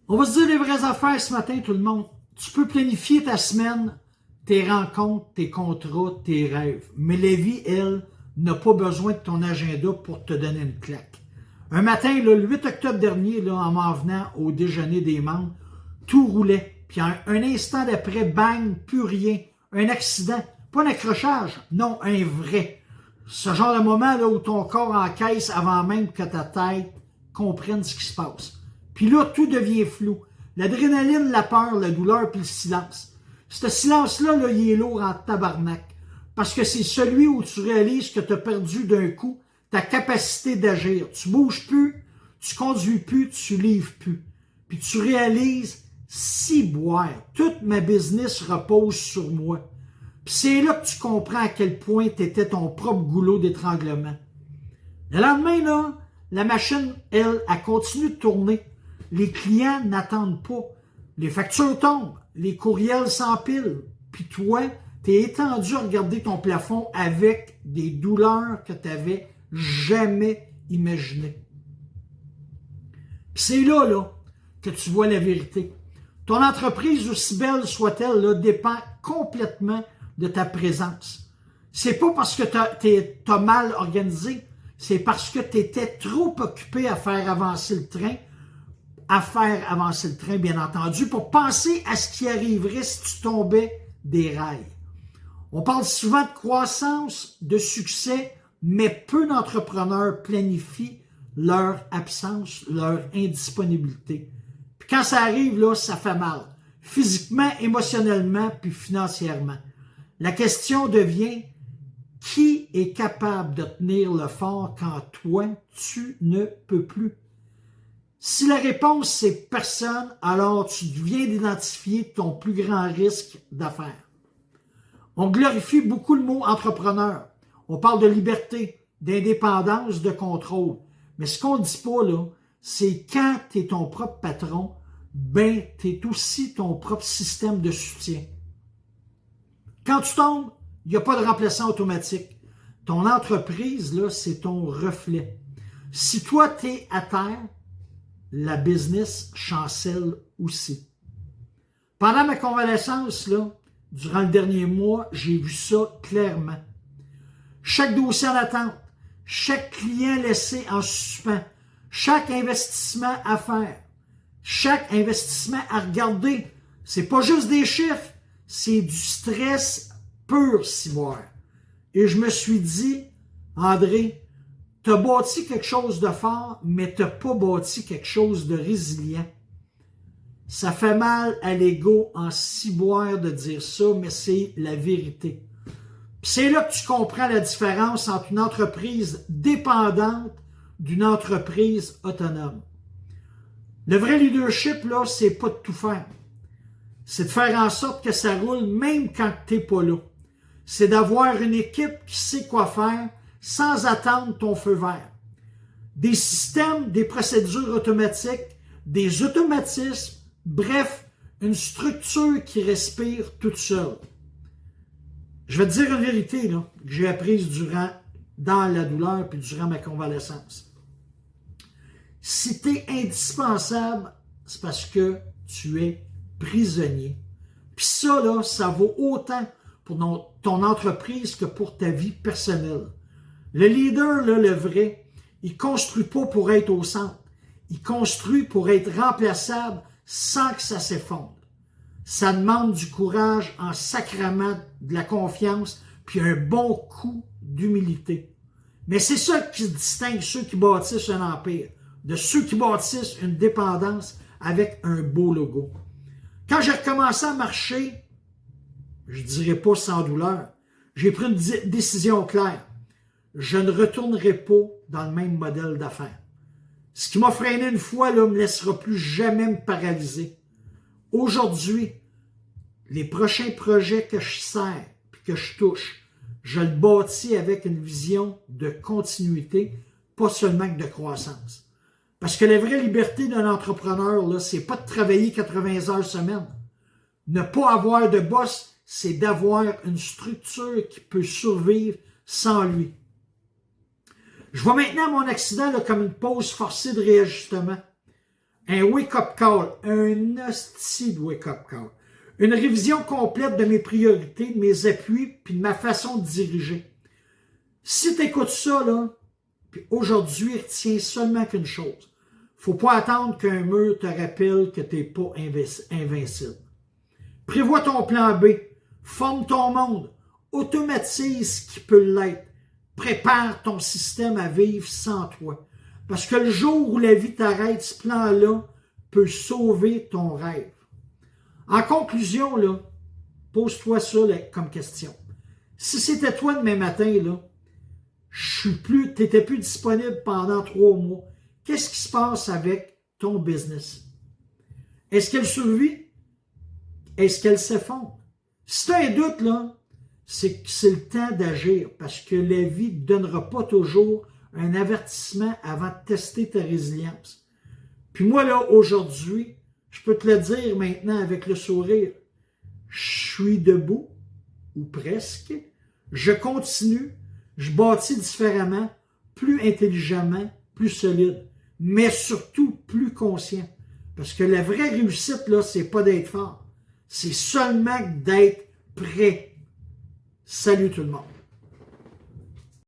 On va se dire les vraies affaires ce matin, tout le monde. Tu peux planifier ta semaine, tes rencontres, tes contrats, tes rêves. Mais la vie, elle, n'a pas besoin de ton agenda pour te donner une claque. Un matin, là, le 8 octobre dernier, là, en m'en venant au déjeuner des membres, tout roulait. Puis un instant d'après, bang, plus rien. Un accident. Pas un accrochage, non, un vrai. Ce genre de moment là, où ton corps encaisse avant même que ta tête comprenne ce qui se passe. Puis là, tout devient flou. L'adrénaline, la peur, la douleur, puis le silence. Ce silence-là, là, il est lourd en tabarnak. Parce que c'est celui où tu réalises que tu as perdu d'un coup ta capacité d'agir. Tu bouges plus, tu conduis plus, tu livres plus. Puis tu réalises, si boire, toute ma business repose sur moi. Puis c'est là que tu comprends à quel point tu étais ton propre goulot d'étranglement. Le lendemain, là, la machine, elle continue de tourner. Les clients n'attendent pas. Les factures tombent, les courriels s'empilent. Puis toi, tu es étendu à regarder ton plafond avec des douleurs que tu n'avais jamais imaginées. Puis c'est là que tu vois la vérité. Ton entreprise, aussi belle soit-elle, là, dépend complètement de ta présence. C'est pas parce que t'as mal organisé, c'est parce que tu étais trop occupé à faire avancer le train, bien entendu, pour penser à ce qui arriverait si tu tombais des rails. On parle souvent de croissance, de succès, mais peu d'entrepreneurs planifient leur absence, leur indisponibilité. Puis quand ça arrive, là, ça fait mal. Physiquement, émotionnellement, puis financièrement. La question devient, qui est capable de tenir le fort quand toi, tu ne peux plus? Si la réponse c'est personne, alors tu viens d'identifier ton plus grand risque d'affaires. On glorifie beaucoup le mot entrepreneur. On parle de liberté, d'indépendance, de contrôle. Mais ce qu'on ne dit pas, là, c'est quand tu es ton propre patron, ben, tu es aussi ton propre système de soutien. Quand tu tombes, il n'y a pas de remplaçant automatique. Ton entreprise, là, c'est ton reflet. Si toi, tu es à terre, la business chancelle aussi. Pendant ma convalescence, là, durant le dernier mois, j'ai vu ça clairement. Chaque dossier en attente, chaque client laissé en suspens, chaque investissement à faire, chaque investissement à regarder, c'est pas juste des chiffres, c'est du stress pur, ciboire. Et je me suis dit, André, t'as bâti quelque chose de fort, mais t'as pas bâti quelque chose de résilient. Ça fait mal à l'ego en ciboire de dire ça, mais c'est la vérité. Puis c'est là que tu comprends la différence entre une entreprise dépendante d'une entreprise autonome. Le vrai leadership, là, c'est pas de tout faire. C'est de faire en sorte que ça roule même quand tu n'es pas là. C'est d'avoir une équipe qui sait quoi faire sans attendre ton feu vert. Des systèmes, des procédures automatiques, des automatismes, bref, une structure qui respire toute seule. Je vais te dire une vérité là, que j'ai apprise dans la douleur puis durant ma convalescence. Si tu es indispensable, c'est parce que tu es prisonnier. Puis ça, là, ça vaut autant pour ton entreprise que pour ta vie personnelle. Le leader, là, le vrai, il construit pas pour être au centre. Il construit pour être remplaçable sans que ça s'effondre. Ça demande du courage en sacrament, de la confiance, puis un bon coup d'humilité. Mais c'est ça qui distingue ceux qui bâtissent un empire de ceux qui bâtissent une dépendance avec un beau logo. Quand j'ai recommencé à marcher, je dirais pas sans douleur, j'ai pris une décision claire. Je ne retournerai pas dans le même modèle d'affaires. Ce qui m'a freiné une fois là, me laissera plus jamais me paralyser. Aujourd'hui, les prochains projets que je sers et que je touche, je le bâtis avec une vision de continuité, pas seulement de croissance. Parce que la vraie liberté d'un entrepreneur, là, c'est pas de travailler 80 heures semaine. Ne pas avoir de boss, c'est d'avoir une structure qui peut survivre sans lui. Je vois maintenant mon accident là, comme une pause forcée de réajustement. un wake-up call, un hostie de wake-up call. Une révision complète de mes priorités, de mes appuis, puis de ma façon de diriger. Si tu écoutes ça, là, puis aujourd'hui, retiens seulement qu'une chose. Faut pas attendre qu'un mur te rappelle que tu n'es pas invincible. Prévois ton plan B. Forme ton monde. Automatise ce qui peut l'être. Prépare ton système à vivre sans toi. Parce que le jour où la vie t'arrête, ce plan-là peut sauver ton rêve. En conclusion, là, pose-toi ça là, comme question. Si c'était toi demain matin, là, tu n'étais plus disponible pendant 3 mois, qu'est-ce qui se passe avec ton business? Est-ce qu'elle survit? Est-ce qu'elle s'effondre? Si tu as un doute, là, c'est que c'est le temps d'agir parce que la vie ne donnera pas toujours un avertissement avant de tester ta résilience. Puis moi, là, aujourd'hui, je peux te le dire maintenant avec le sourire, je suis debout, ou presque, je continue, je bâtis différemment, plus intelligemment, plus solide, mais surtout plus conscient. Parce que la vraie réussite, là, c'est pas d'être fort, c'est seulement d'être prêt. Salut tout le monde.